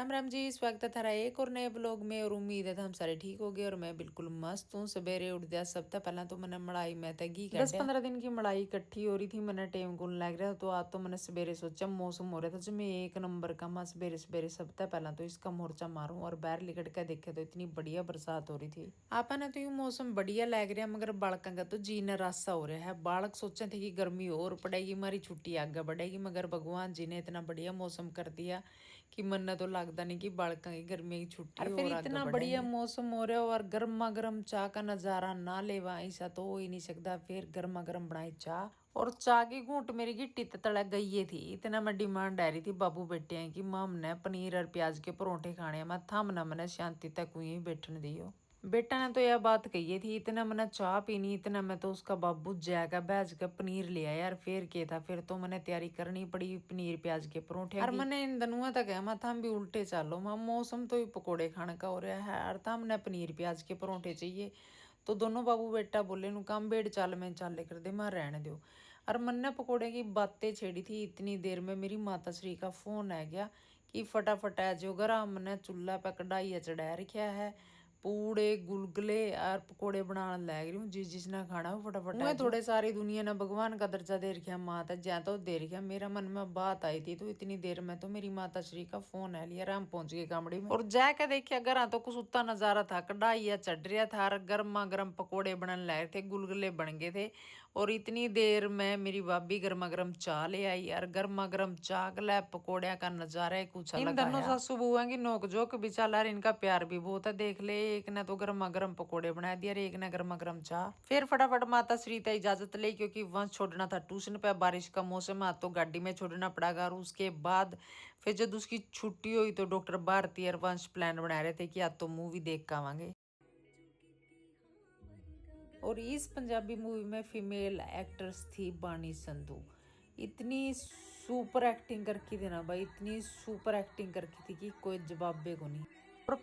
राम राम जी, स्वागत है थारा एक और नए ब्लॉग में। और उम्मीद है हम सारे ठीक हो गए और मैं बिल्कुल मस्त हूँ। सवेरे उठ दिया सब तक पहला तो मैंने मड़ाई में घी 10-15 दिन की मड़ाई इकट्ठी हो रही थी। मैंने टेम गुन लग रहा तो आज तो मैंने सवेरे सोचा मौसम हो रहा था जो मैं एक नंबर का मैं सवेरे सवेरे सब तक पहला तो इसका मोर्चा मारूं। और बाहर लिकट कर देखे तो इतनी बढ़िया बरसात हो रही थी। आपा ने तो यूं मौसम बढ़िया लग रहा मगर बालका का तो जीना रास्ता हो रहा है। बालक सोचे थे कि गर्मी और पड़ेगी, हमारी छुट्टी आगे बढ़ेगी, मगर भगवान जी ने इतना बढ़िया मौसम कर दिया कि मन तो लगता नहीं कि बालका की गर्मी की छुट्टी और फिर इतना बढ़िया मौसम हो रहा है। और गर्मा गर्म चाह का नजारा ना लेवा ऐसा तो हो ही नहीं सकता। फिर गर्मा गर्म बनाई चाह और चाह की घूंट मेरी गिट्टी तले गई थी। इतना मैं डिमांड आ रही थी बाबू बेटे की मां हमने पनीर और प्याज के परोठे खाने मैं थम ना मैंने शांति तक हुई बैठने दियो। बेटा ने तो यह बात कही थी इतना मैंने चाह पीनी, इतना मैं तो उसका बाबू जाएगा बैज का पनीर ले आया यार। फिर क्या था, फिर तो मैंने तैयारी करनी पड़ी पनीर प्याज के परोठे और मैंने इन दनुआ तक है माथा भी उल्टे चालो मां मौसम तो ही पकोड़े खाने का हो रहा है और था हमने पनीर प्याज के परोठे चाहिए। तो दोनों बाबू बेटा बोले नु काम बेड़ चाल में चाले कर दे मां रहने दो। और मन ने पकोड़े की बातें छेड़ी थी इतनी देर में मेरी माता श्री का फोन आ गया कि फटाफट आ जो घर हमने चूल्हा पे कढ़ाई चढ़ा रखा है, पूड़े गुलगुले और पकोड़े बनाने लग रही हूँ। जिसने खाना वो फटाफट मैं थोड़े सारी दुनिया ने भगवान का दर्जा दे रखा माता ज्या तो दे रखा। मेरा मन में बात आई थी तो इतनी देर में तो मेरी माता श्री का फोन आ लिया, हम पहुंच गए कामड़ी में। और जाके देखिया घर तो कुछ उत्ता नजारा था, कढ़ाइया चढ़ रहा था और गर्मा गर्म पकोड़े बनने लग रहे थे, गुलगुले बन गए थे। और इतनी देर में मेरी भाभी गर्मा गर्म चाय ले आई यार। गर्मा गर्म चाय गला पकोड़िया का नजारा कुछ इन दोनों सासू बुआ की नोक जोक भी चल रहा, इनका प्यार भी बहुत है देख ले। एक ने तो गर्मा गर्म पकोड़े बना दिया और एक ने गर्मा गर्म चाह। फिर फटाफट माता श्री तय इजाजत ली क्योंकि वहां छोड़ना था ट्यूशन पे, बारिश का मौसम है तो गाड़ी में छोड़ना पड़ेगा। और उसके बाद फिर जब उसकी छुट्टी हुई तो डॉक्टर भारती और वंश प्लान बना रहे थे कि आज तो मूवी देख के आवांगे। और इस पंजाबी मूवी में फीमेल एक्ट्रेस थी बानी संधू। इतनी सुपर एक्टिंग करके थी ना भाई, इतनी सुपर एक्टिंग करके थी कि कोई जवाब को नहीं। और